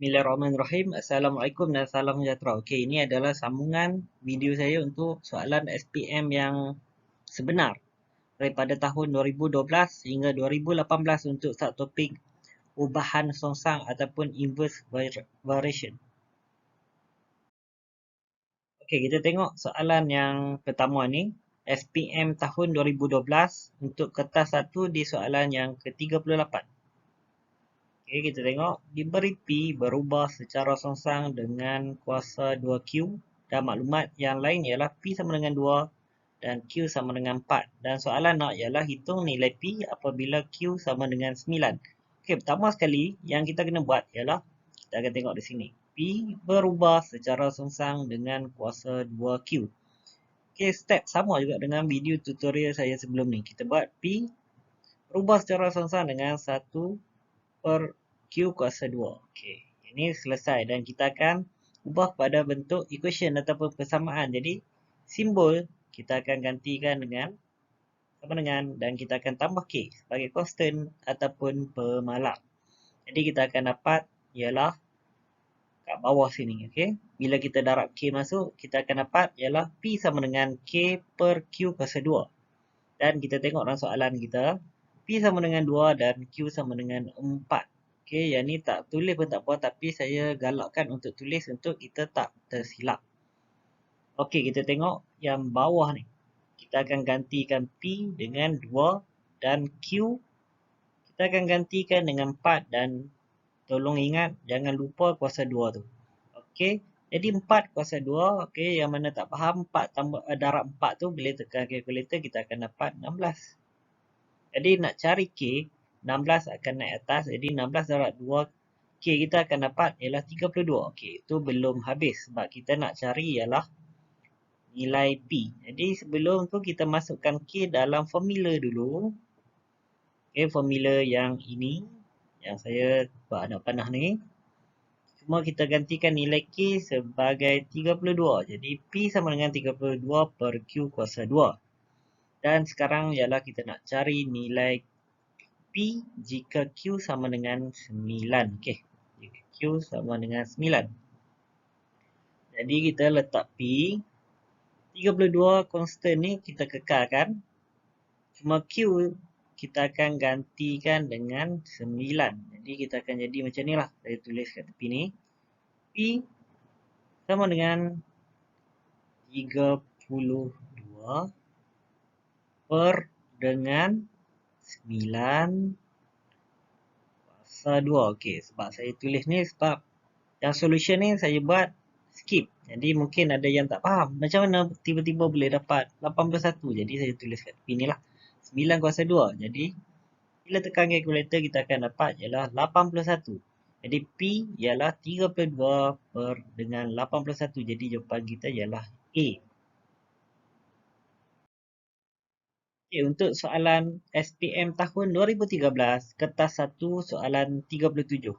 Bismillahirrahmanirrahim. Assalamualaikum dan salam sejahtera. Okey, ini adalah sambungan video saya untuk soalan SPM yang sebenar daripada tahun 2012 hingga 2018 untuk subtopik ubahan songsang ataupun inverse variation. Okey, kita tengok soalan yang pertama ni. SPM tahun 2012 untuk kertas 1 di soalan yang ke-38. Okey, kita tengok diberi P berubah secara songsang dengan kuasa 2Q dan maklumat yang lain ialah P sama dengan 2 dan Q sama dengan 4. Dan soalan nak ialah hitung nilai P apabila Q sama dengan 9. Okey, pertama sekali yang kita kena buat ialah kita akan tengok di sini. P berubah secara songsang dengan kuasa 2Q. Okey, step sama juga dengan video tutorial saya sebelum ni. Kita buat P berubah secara songsang dengan 1 per Q kuasa 2. Okey, ini selesai dan kita akan ubah pada bentuk equation ataupun persamaan. Jadi, simbol kita akan gantikan dengan sama dengan dan kita akan tambah K sebagai constant ataupun pemalar. Jadi, kita akan dapat ialah kat bawah sini. Okey, bila kita darab K masuk, kita akan dapat ialah P sama dengan K per Q kuasa 2. Dan kita tengok dalam soalan kita, P sama dengan 2 dan Q sama dengan 4. Okey, yang ni tak tulis pun tak apa, tapi saya galakkan untuk tulis untuk kita tak tersilap. Okey, kita tengok yang bawah ni. Kita akan gantikan P dengan 2 dan Q kita akan gantikan dengan 4 dan tolong ingat jangan lupa kuasa 2 tu. Okey, jadi 4 kuasa 2, okey, yang mana tak faham 4 tambah darab 4 tu bila tekan kalkulator kita akan dapat 16. Jadi nak cari K, 16 akan naik atas. Jadi 16 darab 2 K kita akan dapat ialah 32. Okey, itu belum habis sebab kita nak cari ialah nilai P. Jadi sebelum tu kita masukkan K dalam formula dulu. Okey, formula yang ini yang saya buat anak panah ni. Cuma kita gantikan nilai K sebagai 32. Jadi P sama dengan 32 per Q kuasa 2. Dan sekarang ialah kita nak cari nilai P jika Q sama dengan 9. Okey, jika Q sama dengan 9. Jadi kita letak P. 32 constant ni kita kekalkan. Cuma Q kita akan gantikan dengan 9. Jadi kita akan jadi macam ni lah. Saya tulis kat tepi ni. P sama dengan 32 per dengan 9 kuasa 2. Okey, sebab saya tulis ni sebab yang solution ni saya buat skip. Jadi mungkin ada yang tak faham. Macam mana tiba-tiba boleh dapat 81. Jadi saya tulis kat tepi ni lah. 9 kuasa 2. Jadi bila tekan kalkulator kita akan dapat ialah 81. Jadi P ialah 32 per dengan 81. Jadi jawapan kita ialah A. Okay, untuk soalan SPM tahun 2013, kertas 1 soalan 37.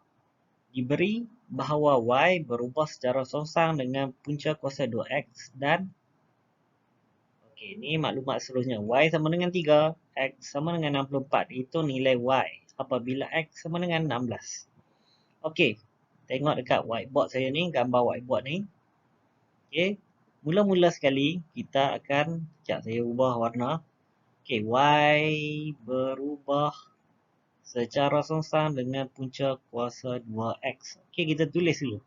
Diberi bahawa Y berubah secara songsang dengan punca kuasa 2X dan okey, ini maklumat seterusnya. Y sama dengan 3, X sama dengan 64. Itu nilai Y apabila X sama dengan 16. Okey, tengok dekat whiteboard saya ni, gambar whiteboard ni. Okey, mula-mula sekali kita akan, sekejap saya ubah warna. Okey, Y berubah secara songsang dengan punca kuasa 2X. Okey, kita tulis dulu.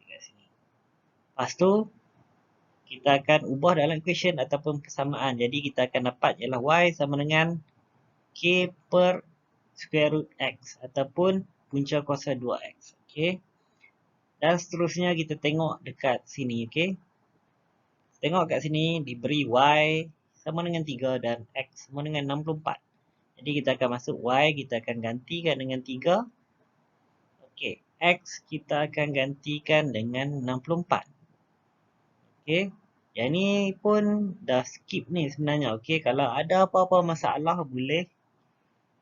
Kat sini. Lepas tu, kita akan ubah dalam equation ataupun persamaan. Jadi, kita akan dapat ialah Y sama dengan K per square root X ataupun punca kuasa 2X. Okey. Dan seterusnya kita tengok dekat sini. Okey. Tengok kat sini diberi Y sama dengan 3 dan X sama dengan 64. Jadi kita akan masuk Y, kita akan gantikan dengan 3. Okey, X kita akan gantikan dengan 64. Okey, yang ni pun dah skip ni sebenarnya. Okey, kalau ada apa-apa masalah boleh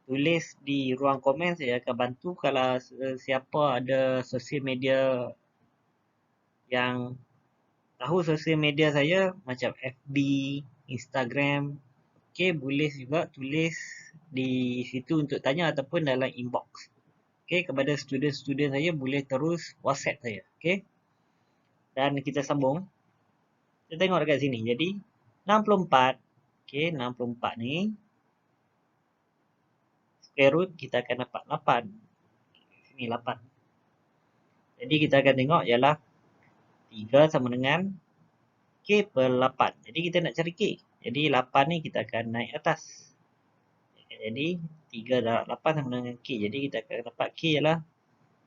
tulis di ruang komen, saya akan bantu. Kalau siapa ada sosial media yang tahu sosial media saya macam FB, Instagram, okey, boleh juga tulis di situ untuk tanya ataupun dalam inbox. Okay, kepada student-student saya boleh terus WhatsApp saya. Okay. Dan kita sambung. Kita tengok dekat sini. Jadi 64. Okay, 64 ni square root kita akan dapat 8. Sini 8. Jadi kita akan tengok ialah 3 sama dengan K per 8. Jadi kita nak cari K. Jadi 8 ni kita akan naik atas. Jadi 3 darab 8 sama dengan K. Jadi kita akan dapat K ialah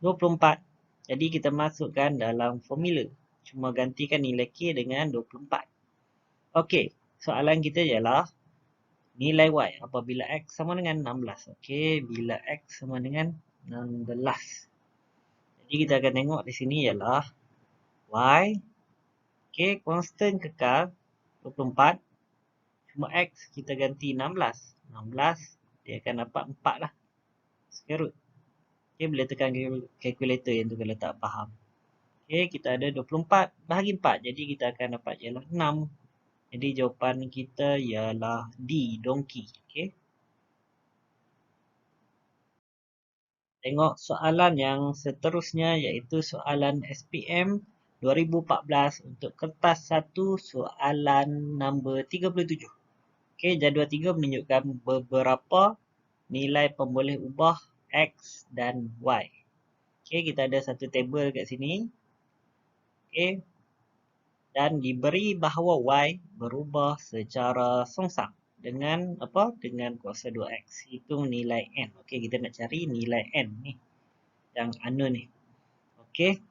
24. Jadi kita masukkan dalam formula. Cuma gantikan nilai K dengan 24. Okey, soalan kita ialah nilai Y apabila X sama dengan 16. Okey, bila X sama dengan 16. Jadi kita akan tengok di sini ialah Y. Okey, constant kekal 24. Cuma X kita ganti 16. 16 dia akan dapat 4 lah. Square root. Okey, boleh tekan calculator yang tu kalau tak faham. Okey, kita ada 24 bahagi 4. Jadi kita akan dapat ialah 6. Jadi jawapan kita ialah D, donkey. Okey. Tengok soalan yang seterusnya iaitu soalan SPM 2014 untuk kertas 1 soalan nombor 37. Okey, jadual 3 menunjukkan beberapa nilai pemboleh ubah X dan Y. Okey, kita ada satu table kat sini. Okey. Dan diberi bahawa Y berubah secara songsang dengan apa? Dengan kuasa 2X. Itu nilai N. Okey, kita nak cari nilai N ni. Yang unknown ni. Okey.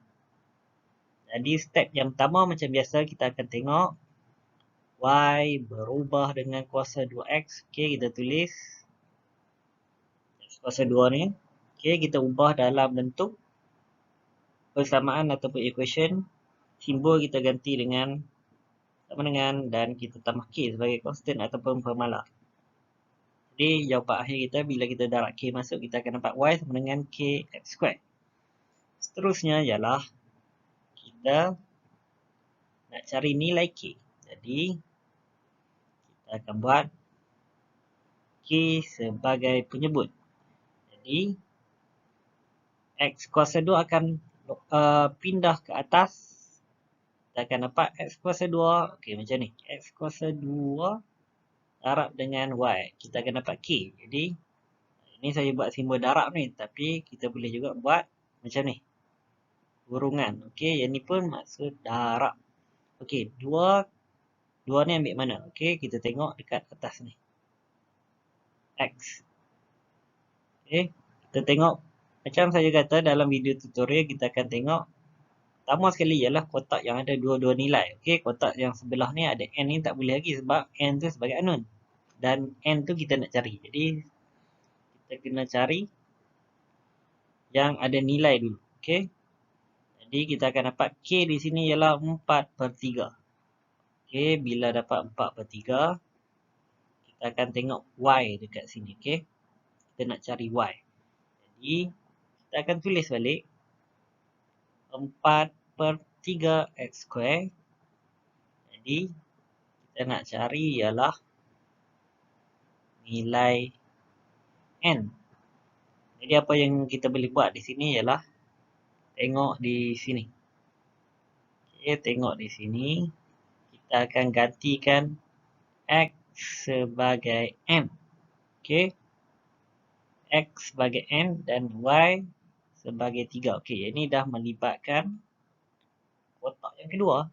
Jadi step yang pertama macam biasa kita akan tengok Y berubah dengan kuasa 2X. Okey, kita tulis X kuasa 2 ni. Okey, kita ubah dalam bentuk persamaan ataupun equation. Simbol kita ganti dengan sama dengan dan kita tambah K sebagai constant ataupun formula. Jadi jawapan akhir kita bila kita darab K masuk kita akan dapat Y sama dengan K X square. Seterusnya ialah kita nak cari nilai K. Jadi kita akan buat K sebagai penyebut. Jadi X kuasa 2 akan pindah ke atas. Kita akan dapat X kuasa 2. Okey, macam ni. X kuasa 2 darab dengan Y. Kita akan dapat K. Jadi, ini saya buat simbol darab ni. Tapi, kita boleh juga buat macam ni. Kurungan. Okey, yang ni pun maksud darab. Okey, 2 ni ambil mana? Okey, kita tengok dekat atas ni. X. Okey, kita tengok. Macam saya kata dalam video tutorial, kita akan tengok. Pertama sekali ialah kotak yang ada dua-dua nilai. Okey, kotak yang sebelah ni ada N ni tak boleh lagi sebab N tu sebagai unknown. Dan N tu kita nak cari. Jadi, kita kena cari yang ada nilai dulu. Okey. Jadi, kita akan dapat K di sini ialah 4/3. Okey, bila dapat 4/3, kita akan tengok Y dekat sini. Okey. Kita nak cari Y. Jadi, kita akan tulis balik 4/3 X square. Jadi, kita nak cari ialah nilai N. Jadi, apa yang kita boleh buat di sini ialah tengok di sini. Okay, tengok di sini. Kita akan gantikan X sebagai N. Okay. X sebagai N dan Y sebagai 3. Okay, ini dah melibatkan kotak yang kedua.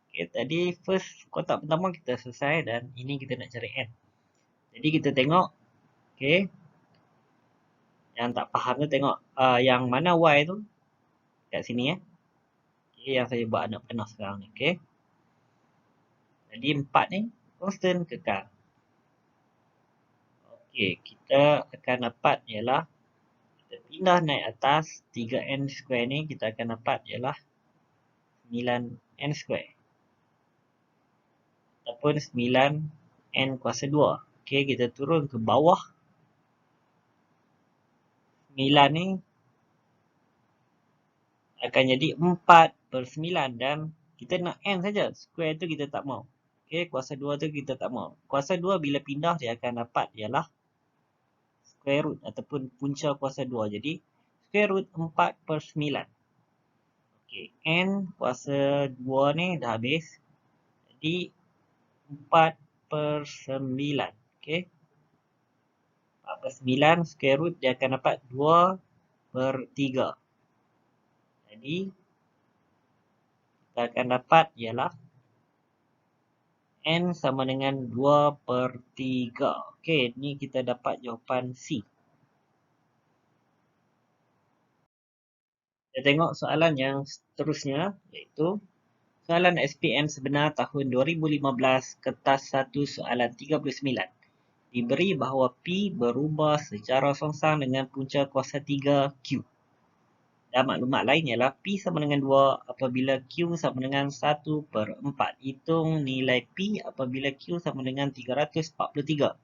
Okay, tadi first kotak pertama kita selesai dan ini kita nak cari N. Jadi kita tengok. Okay. Yang tak faham tu tengok yang mana Y tu. Kat sini ya. Okay, yang saya buat anak panah sekarang ni. Okay. Jadi 4 ni constant kekal. Okay, kita akan dapat ialah kita pindah naik atas 3N square ni kita akan dapat ialah 9N square. Ataupun 9N kuasa 2. Okay, kita turun ke bawah. 9 ni akan jadi 4/9 dan kita nak N saja. Square tu kita tak mau. Okay, kuasa 2 tu kita tak mau. Kuasa 2 bila pindah dia akan dapat ialah square root ataupun punca kuasa 2. Jadi square root 4/9. Okey, N kuasa 2 ni dah habis. Jadi 4/9. Okey. 4/9 square root dia akan dapat 2/3. Jadi kita akan dapat ialah N sama dengan 2/3. Okey, ni kita dapat jawapan C. Kita tengok soalan yang seterusnya, iaitu soalan SPM sebenar tahun 2015, kertas 1 soalan 39. Diberi bahawa P berubah secara songsang dengan punca kuasa 3Q. Dan maklumat lain ialah P sama dengan 2 apabila Q sama dengan 1/4. Hitung nilai P apabila Q sama dengan 343.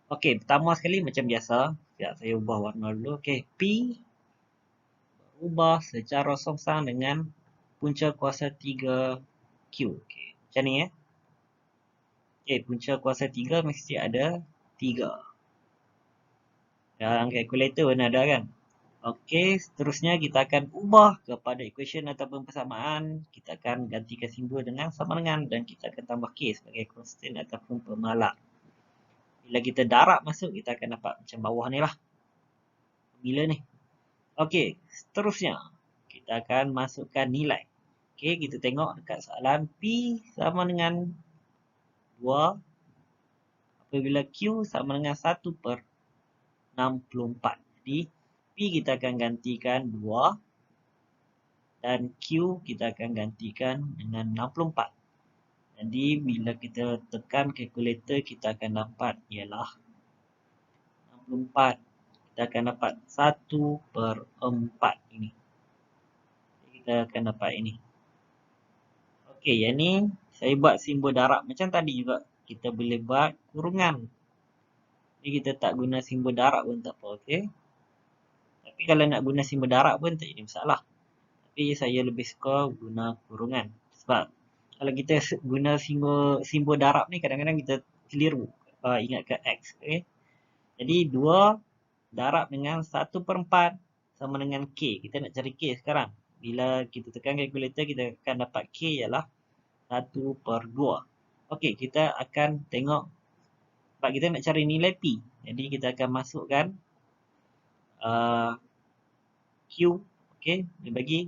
Okey, pertama sekali macam biasa. Sekejap saya ubah warna dulu. Okey, P berubah secara songsang dengan punca kuasa 3Q. Okey, macam ni ya. Okey, punca kuasa 3 mesti ada 3. Dalam kalkulator pun ada kan. Okey, seterusnya kita akan ubah kepada equation ataupun persamaan. Kita akan gantikan simbol dengan sama dengan dan kita akan tambah K sebagai constant ataupun pemalar. Bila kita darab masuk, kita akan dapat macam bawah ni lah. Bila ni. Okey, seterusnya kita akan masukkan nilai. Okey, kita tengok dekat soalan P sama dengan 2 apabila Q sama dengan 1/64. Jadi P kita akan gantikan 2 dan Q kita akan gantikan dengan 64. Jadi bila kita tekan kalkulator, kita akan dapat ialah 64. Kita akan dapat 1/4 ini. Jadi kita akan dapat ini. Okey, yang ni saya buat simbol darab macam tadi juga. Kita boleh buat kurungan. Jadi kita tak guna simbol darab pun tak apa, okey. Tapi kalau nak guna simbol darab pun tak jadi masalah. Tapi saya lebih suka guna kurungan. Sebab kalau kita guna simbol darab ni kadang-kadang kita keliru ingatkan X. Okay? Jadi 2 darab dengan 1/4 sama dengan K. Kita nak cari K sekarang. Bila kita tekan kalkulator, kita akan dapat K ialah 1/2. Okey, kita akan tengok sebab kita nak cari nilai P. Jadi kita akan masukkan Q. Okey, dia bagi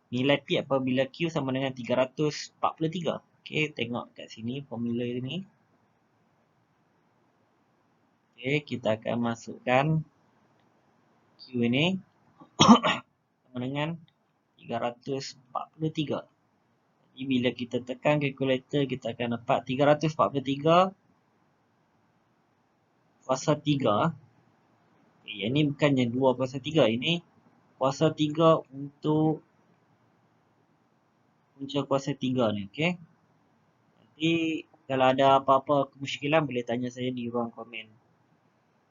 nilai P apabila Q sama dengan 343. Okey, tengok kat sini formula ini. Okey, kita akan masukkan Q ini sama dengan 343. Jadi bila kita tekan kalkulator, kita akan dapat 343 kuasa 3. Okay, yang ni bukannya 2 kuasa 3. Ini kuasa 3 untuk punca kuasa 3 ni. Okay. Nanti kalau ada apa-apa kemusykilan boleh tanya saya di ruang komen.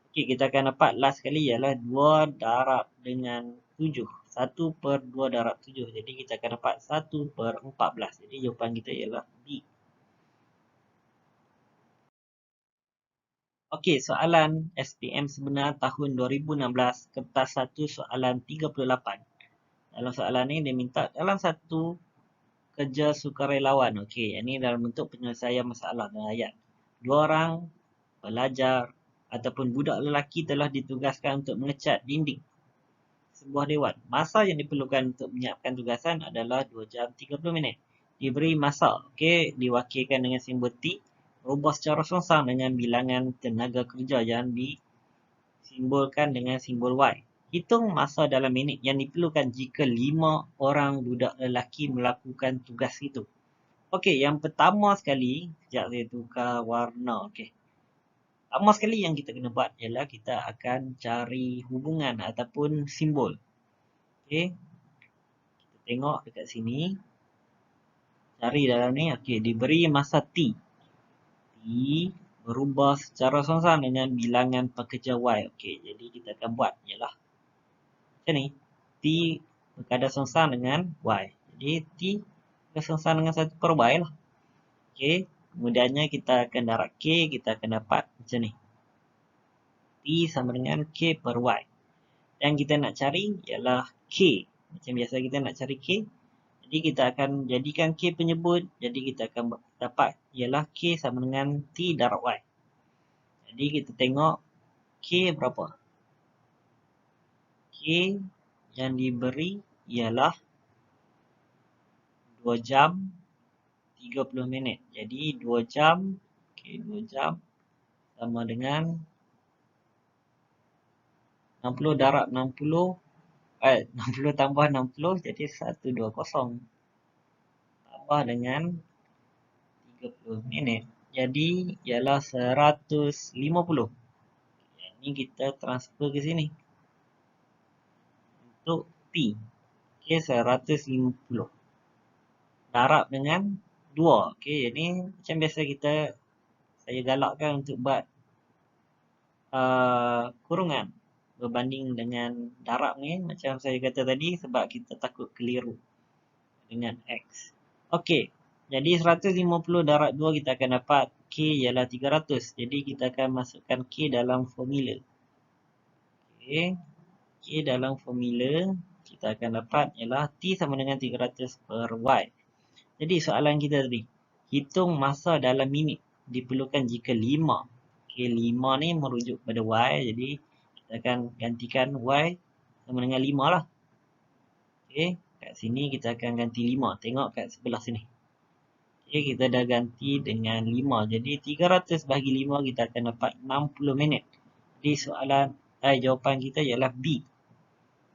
Okey, kita akan dapat last sekali ialah 2 darab dengan 7. 1/2 darab 7. Jadi kita akan dapat 1/14. Jadi jawapan kita ialah B. Okey, soalan SPM sebenar tahun 2016, kertas 1 soalan 38. Dalam soalan ni dia minta dalam satu kerja sukarelawan. Okey, ini dalam bentuk penyelesaian masalah dan ayat. 2 orang pelajar ataupun budak lelaki telah ditugaskan untuk mengecat dinding sebuah dewan. Masa yang diperlukan untuk menyiapkan tugasan adalah 2 jam 30 minit. Diberi masa, okey, diwakilkan dengan simbol T, berubah secara songsang dengan bilangan tenaga kerja yang disimbolkan dengan simbol Y. Hitung masa dalam minit yang diperlukan jika 5 orang budak lelaki melakukan tugas itu. Okey, yang pertama sekali, sekejap saya tukar warna, okey. Pertama sekali yang kita kena buat ialah kita akan cari hubungan ataupun simbol. Okey. Kita tengok dekat sini. Cari dalam ni. Okey, diberi masa T. T berubah secara songsang dengan bilangan pekerja Y. Okey, jadi kita akan buat ialah macam ni. T berkadar songsang dengan Y. Jadi T berkadar songsang dengan 1/Y lah. Okey. Kemudiannya kita akan darab K, kita akan dapat macam ni. T sama dengan K per Y. Yang kita nak cari ialah K. Macam biasa kita nak cari K. Jadi kita akan jadikan K penyebut. Jadi kita akan dapat ialah K sama dengan T darab Y. Jadi kita tengok K berapa. K yang diberi ialah 2 jam 30 minit. Jadi 2 jam, okay, 2 jam sama dengan 60 darab 60, 60 tambah 60 jadi 120 tambah dengan 30 minit. Jadi ialah 150. Ini kita transfer ke sini untuk P. Okay, 150 darab dengan 2. Okay, jadi macam biasa saya galakkan untuk buat kurungan berbanding dengan darab ni. Macam saya kata tadi, sebab kita takut keliru dengan X. Okey, jadi 150 darab 2 kita akan dapat K ialah 300. Jadi kita akan masukkan K dalam formula. Okey, K dalam formula kita akan dapat ialah T sama dengan 300 per Y. Jadi soalan kita tadi, hitung masa dalam minit diperlukan jika 5. Okey, 5 ni merujuk pada Y. Jadi kita akan gantikan Y sama dengan 5 lah. Okey, kat sini kita akan ganti 5. Tengok kat sebelah sini. Okey, kita dah ganti dengan 5. Jadi 300 bahagi 5 kita akan dapat 60 minit. Jadi jawapan kita ialah B.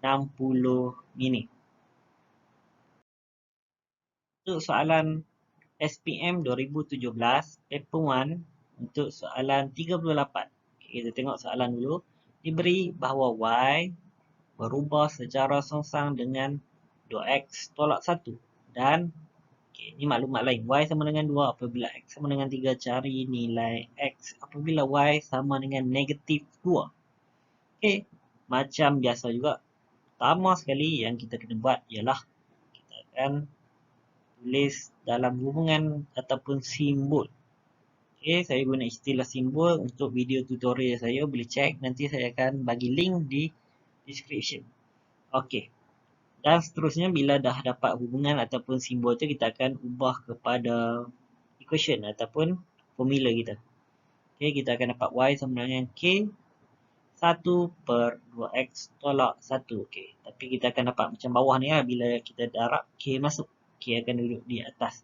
60 minit. Untuk soalan SPM 2017, paper 1 untuk soalan 38. Okay, kita tengok soalan dulu. Diberi bahawa Y berubah secara songsang dengan 2X tolak 1. Dan, okay, ini maklumat lain. Y sama dengan 2 apabila X sama dengan 3. Cari nilai X apabila Y sama dengan negatif 2. Okay, macam biasa juga. Pertama sekali yang kita kena buat ialah kita akan tulis dalam hubungan ataupun simbol. Okay, saya guna istilah simbol untuk video tutorial saya. Boleh cek. Nanti saya akan bagi link di description. Okay. Dan seterusnya bila dah dapat hubungan ataupun simbol tu kita akan ubah kepada equation ataupun formula kita. Okay, kita akan dapat Y sama dengan K 1 per 2X tolak 1. Okay. Tapi kita akan dapat macam bawah ni lah. Bila kita darab K masuk. K akan duduk di atas.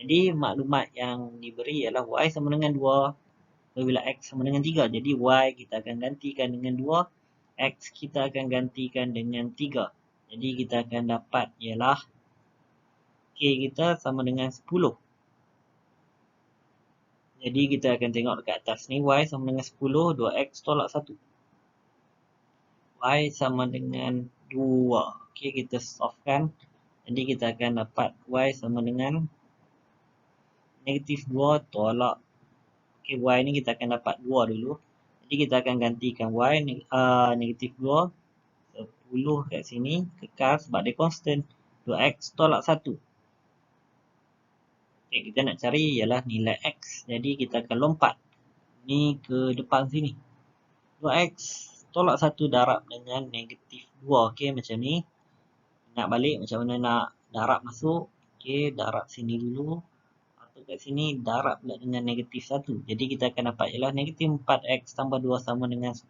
Jadi maklumat yang diberi ialah Y sama dengan 2 apabila X sama dengan 3. Jadi Y kita akan gantikan dengan 2. X kita akan gantikan dengan 3. Jadi kita akan dapat ialah K kita sama dengan 10. Jadi kita akan tengok dekat atas ni. Y sama dengan 10. 2X tolak 1. Y sama dengan 2. Okay, kita solvekan. Jadi kita akan dapat Y sama dengan negatif 2 tolak. Okay, Y ni kita akan dapat 2 dulu. Jadi kita akan gantikan Y negatif 2. 10 kat sini. Kekal sebab dia constant. 2X tolak 1. Okay, kita nak cari ialah nilai X. Jadi kita akan lompat ni ke depan sini. 2X tolak 1 darab dengan negatif 2. Okay, macam ni. Nak balik macam mana nak darab masuk. Okay, darab sini dulu. Kat sini darab pula dengan negatif 1. Jadi kita akan dapat ialah negatif 4X tambah 2 sama dengan 10.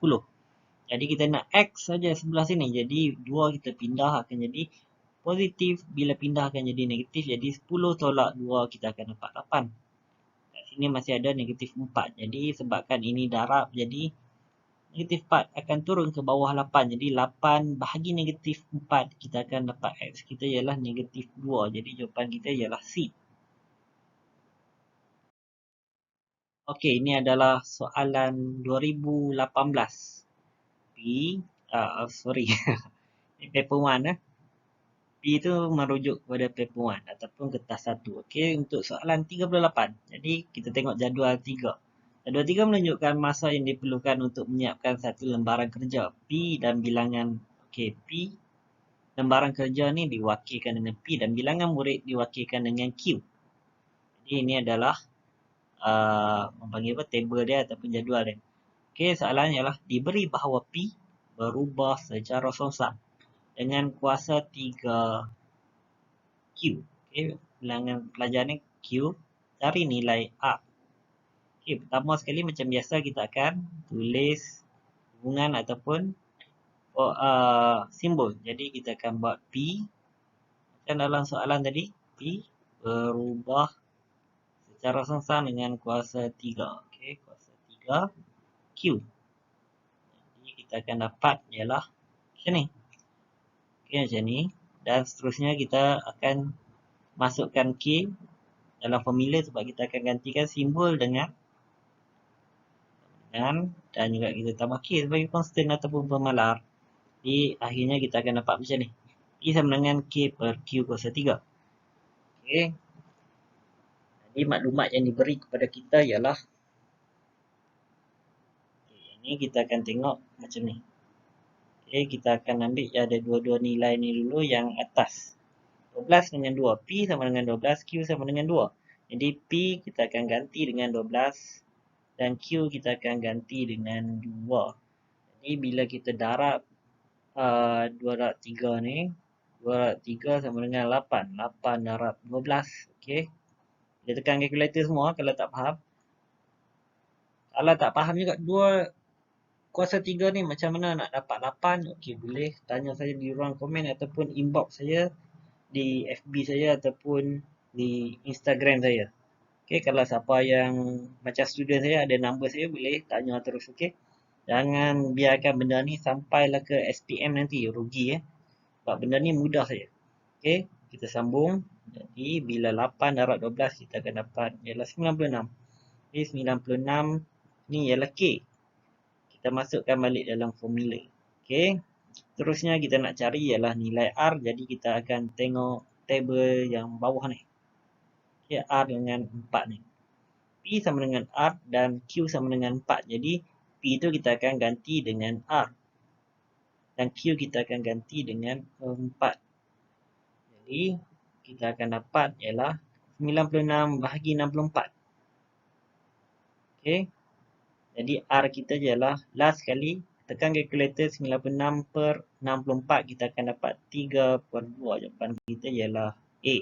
Jadi kita nak X saja sebelah sini. Jadi 2 kita pindah akan jadi positif. Bila pindah akan jadi negatif. Jadi 10 tolak 2 kita akan dapat 8. Kat sini masih ada negatif 4. Jadi sebabkan ini darab. Jadi negatif 4 akan turun ke bawah 8. Jadi 8 bahagi negatif 4 kita akan dapat X kita ialah negatif 2. Jadi jawapan kita ialah C. Okey, ini adalah soalan 2018. Ini paper 1 P itu merujuk kepada paper 1 ataupun kertas 1. Okey, untuk soalan 38. Jadi kita tengok jadual 3. Jadual 3 menunjukkan masa yang diperlukan untuk menyiapkan satu lembaran kerja. P dan bilangan P lembaran kerja ni diwakilkan dengan P dan bilangan murid diwakilkan dengan Q. Jadi ini adalah table dia ataupun jadual dia. Okey, soalannya ialah diberi bahawa P berubah secara sengsang dengan kuasa 3Q. Okay, bilangan pelajar ni Q, cari nilai R. Okay, pertama sekali macam biasa kita akan tulis hubungan ataupun simbol. Jadi kita akan buat P. Macam dalam soalan tadi, P berubah secara sengsang dengan kuasa 3. Okay, kuasa 3Q. Jadi kita akan dapat ialah macam ni. Okay, macam ni. Dan seterusnya kita akan masukkan K dalam formula sebab kita akan gantikan simbol dengan dan juga kita tambah K sebagai constant ataupun pemalar. Jadi akhirnya kita akan dapat macam ni. P sama dengan K per Q kuasa 3. Okay. Jadi maklumat yang diberi kepada kita ialah ini kita akan tengok macam ni. Okay, kita akan ambil ada dua-dua nilai ni dulu yang atas. 12 dengan 2. P sama dengan 12, Q sama dengan 2. Jadi P kita akan ganti dengan 12 dan Q kita akan ganti dengan 2. Jadi bila kita darab 2 darab 3 ni, 2 darab 3 sama dengan 8. 8 darab 12. Okay. Kita tekan kalkulator semua kalau tak faham. Kalau tak faham juga 2 kuasa 3 ni macam mana nak dapat 8. Okay, boleh tanya saya di ruang komen ataupun inbox saya di FB saya ataupun di Instagram saya. Okay, kalau siapa yang macam student saya ada nombor saya boleh tanya terus. Okay, jangan biarkan benda ni sampailah ke SPM nanti, rugi sebab benda ni mudah saja. Okay, kita sambung. Jadi bila 8 darab 12 kita akan dapat ialah 96. Okay, 96 ni ialah K. Kita masukkan balik dalam formula. Okay, terusnya kita nak cari ialah nilai R. Jadi kita akan tengok table yang bawah ni. Okay, R dengan 4 ni. P sama dengan R dan Q sama dengan 4. Jadi P tu kita akan ganti dengan R. Dan Q kita akan ganti dengan 4. Jadi kita akan dapat ialah 96 bahagi 64. Okay. Jadi R kita ialah last sekali. Tekan kalkulator 96 per 64. Kita akan dapat 3/2. Jawapan kita ialah A.